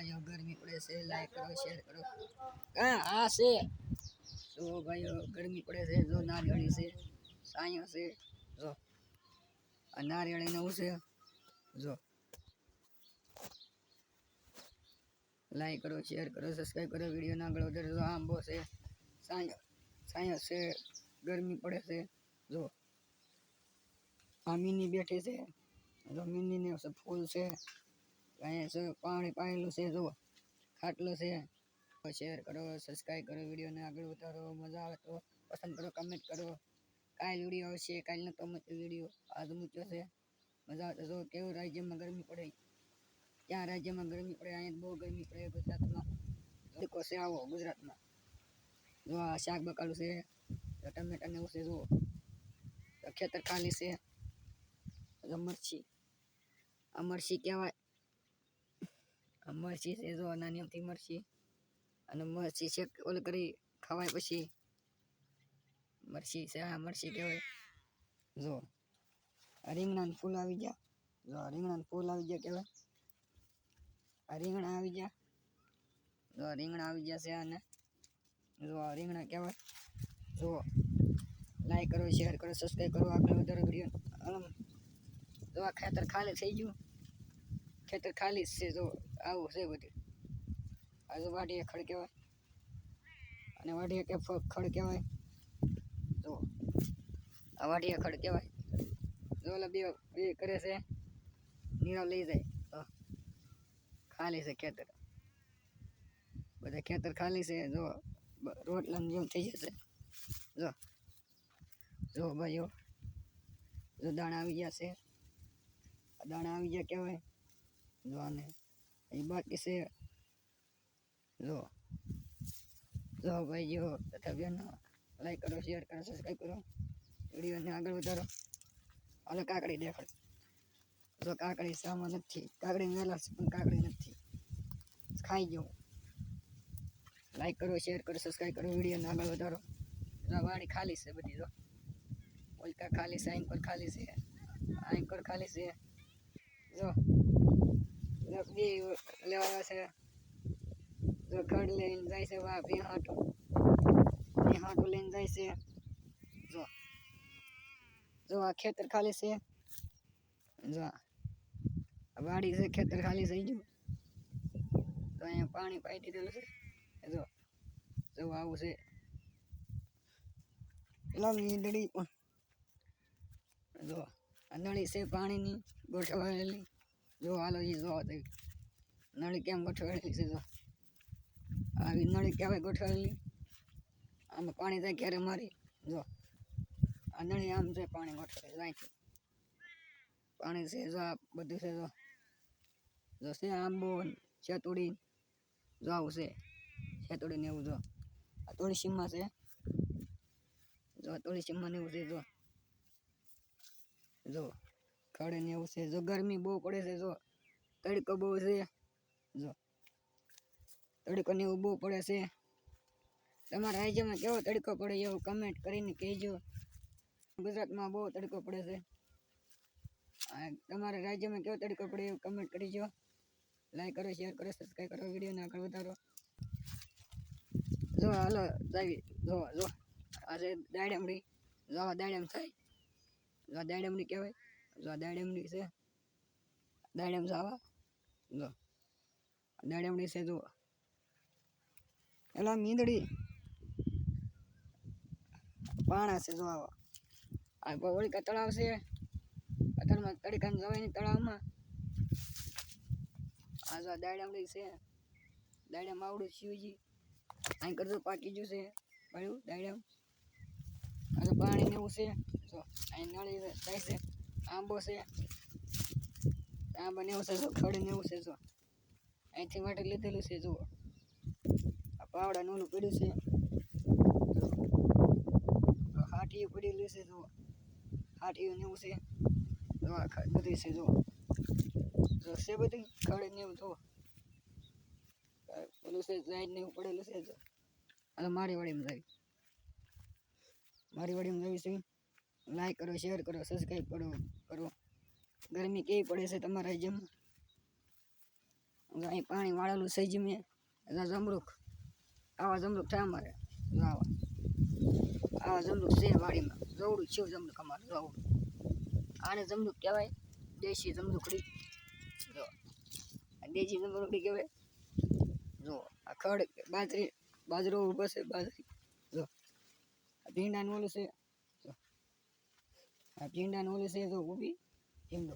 ભાઈઓ ગરમી પડે છે, લાઈક કરો શેર કરો. હા છે તો ભાઈઓ ગરમી પડે છે, જો નારિયેળી છે, સાયો છે, જો આ નારિયેળી નવું છે, જો લાઈક કરો શેર કરો સબસ્ક્રાઈબ કરો, વિડીયો આગળ વધારો. જો આંબો છે, સાયો છે, ગરમી પડે છે, જો આ મીની બેઠી છે, જો મીની ને ફૂલ છે, અહીંયા છે પાણી પાયેલું છે, જો ખાટલો છે. શેર કરો સબસ્ક્રાઈબ કરો, વિડીયોને આગળ વધારો. મજા આવે તો પસંદ કરો, કમેન્ટ કરો. કાલ વિડીયો આવશે, કાલ નતો વિડીયો આજ મૂક્યો છે. મજા આવે તો જો કેવું રાજ્યમાં ગરમી પડે, ક્યાં રાજ્યમાં ગરમી પડે, અહીંયા બહુ ગરમી પડે ગુજરાતમાં. તડકો છે આવો ગુજરાતમાં. જો આ શાક બકાલું છે, ટમેટા ને એવું છે, જુઓ ખેતર ખાલી છે. મરચી આ મરચી કહેવાય, આ મરચી છે, જો નાની અમથી મરચી. અને મરચી છે ઓલી કરી ખવાય પછી મરચી છે, આ મરચી કહેવાય. જો રીંગણા ફૂલ આવી ગયા, જો રીંગણા ફૂલ આવી ગયા કહેવાય. આ રીંગણા આવી ગયા, જો રીંગણા આવી ગયા છે. અને જો આ રીંગણા કહેવાય. જો લાઈક કરો શેર કરો સબસ્ક્રાઈબ કરો, આગળ વધારો વિડીયો. જો આ ખેતર ખાલી થઈ ગયું, ખેતર ખાલી જ છે, જો આવું છે બધું. આ વાડીએ ખડ કહેવાય, અને વાડીએ કે ખડ કહેવાય. જો આ વાડીએ ખડ કહેવાય. જો ઓલા બે કરે છે, નીરાવ લઈ જાય તો ખાલી છે ખેતર, બધા ખેતર ખાલી છે. જો રોટલા જેમ થઈ જશે. જો ભાઈઓ જો દાણા આવી ગયા છે, દાણા આવી ગયા કહેવાય. જો આને એ બાકી છે. જો ભાઈ જો તથા બેનો લાઈક કરો શેર કરો સબસ્ક્રાઈબ કરો, વિડીયોને આગળ વધારો. હાલો કાકડી દેખાડ. જો કાકડી સામાં નથી, કાકડી મેલા છે પણ કાકડી નથી, ખાઈ જવું. લાઈક કરો શેર કરો સબસ્ક્રાઈબ કરો, વિડીયોને આગળ વધારો. વાડી ખાલી છે બધી. જો ઓલકા ખાલી છે, આંકોર ખાલી છે, આંકોર ખાલી છે. જો બે લેવા છે, જો ખડ લઈને જાય છે. વાહ બે હાટું લઈને જાય છે. જો આ ખેતર ખાલી છે, જો આ વાડી છે, ખેતર ખાલી થઈ ગયું. તો અહીંયા પાણી પાઈ દીધેલું છે. જો આવું છે. પેલા મીંદડી પણ જો આ નળી છે પાણીની ગોઠવાયેલી. જો હાલો એ જો નળી કેમ ગોઠવાયેલી છે. જો આવી નળી કહેવાય ગોઠવાયેલી. આમાં પાણી જાય ક્યારે મારી. જો આ નળી આમ છે, પાણી ગોઠવાયેલું અહીંથી પાણી છે. જો આ બધું છે. જો છે આંબો શેતુડી, જો આવું છે શેતુડી ને એવું. જો આ તુળસીમાં છે, જો તુળસીમાં ને એવું છે. જો ખડે ને એવું છે. જો ગરમી બહુ પડે છે, જો તડકો બહુ છે. જો તડકો ને એવું બહુ પડે છે. તમારા રાજ્યમાં કેવો તડકો પડે એવું કમેન્ટ કરીને કહેજો. ગુજરાતમાં બહુ તડકો પડે છે. તમારા રાજ્યમાં કેવો તડકો પડે એવું કમેન્ટ કરીજો. લાઈક કરો શેર કરો સબસ્ક્રાઈબ કરો, વિડીયોને આગળ વધારો. જો હાલો જાવી. જો આજે દાડમડી. જો દાડમ થાય, જો દાડમડી કહેવાય. જો દાડમડી છે, દાડમ જાવા. જો દાડમડી છે. જો એલા મીંદડી પાણા છે. જો આવા આ ઓળકા તળાવ છે. અત્યારમાં તડકાને જવાય નહીં તળાવમાં. આ જો દાડમડી છે, દાડમ આવડું શિવજી અહીં કરતો પાકી ગયું છે. ભાઈ દાડમ આ પાણી ને એવું છે. જો અહીં નળી જાય છે, આંબો છે, આંબા ને એવું છે. જો ખડ ને એવું છે. જો અહીંથી માટે લીધેલું છે. જુઓ આ પાવડા નોલું પડ્યું છે, હાટીયું પડેલું છે. જુઓ હાટીયું ને એવું છે. જો આ બધું છે. જો છે બધું ખડ ને એવું. જો પેલું છે સાઈડ ને એવું પડેલું છે. જો અને મારી વાડીમાં જવી છે. લાઈક કરો શેર કરો સબસ્ક્રાઈબ કરો. ગરમી કેવી પડે છે તમારા રાજ્યમાં? અહીં પાણી વાળેલું છે જ મેં જમરૂખ આવા જમરૂખ થાય અમારે જો આવા જમરૂખ છે વાડીમાં જવડું છે જમરૂખ અમારે જવડું આને જમરૂખ કહેવાય દેશી જમરૂખડી જો આ દેશી જમરૂખડી કહેવાય જો આ ખડ બાજરો ઊભો છે બાજરી જો આ ભીંડાનું ઓલું છે જો આ ભીંડાનું ઓલું છે જો ઊભી ભીંડો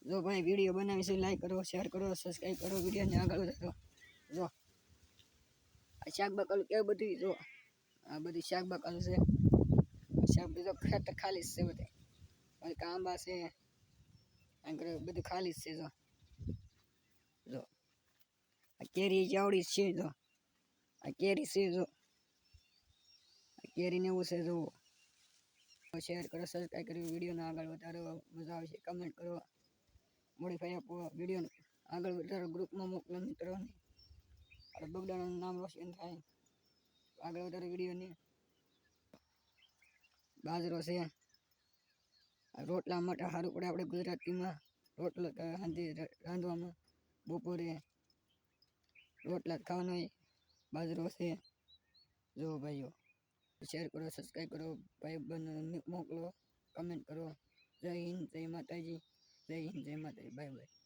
જો ભાઈ વિડીયો બનાવી છે લાઈક કરો શેર કરો સબસ્ક્રાઈબ કરો વિડીયોને આગળ વધારો જો આ શાક બકાલું કેવું બધું જો આ બધી શાક બકાલું છે શાક બધું ખેતર ખાલી જ છે બધે આંબા છે બધું ખાલી જ છે જો આ કેરી જાવડી છે જો આ કેરી છે જો આ કેરીને એવું છે જો શેર કરો સબસ્ક્રાઈબ કરો વિડીયોને આગળ વધારો મજા આવશે કમેન્ટ કરો મોડીફાઈ આપો વિડીયોને આગળ વધારો ગ્રુપમાં મોકલો મિત્રોને બગડાણાનું નામ રોશન થાય આગળ વધારે વિડીયોને બાજરો છે રોટલા માટે સારું પડે આપણે ગુજરાતીમાં રોટલો રાંધવામાં બપોરે રોટલા ખાવાનો હોય બાજરો છે જો ભાઈઓ શેર કરો સબસ્ક્રાઈબ કરો ભાઈ બંધ મોકલો કમેન્ટ કરો જય હિન્દ જય માતાજી બાય બાય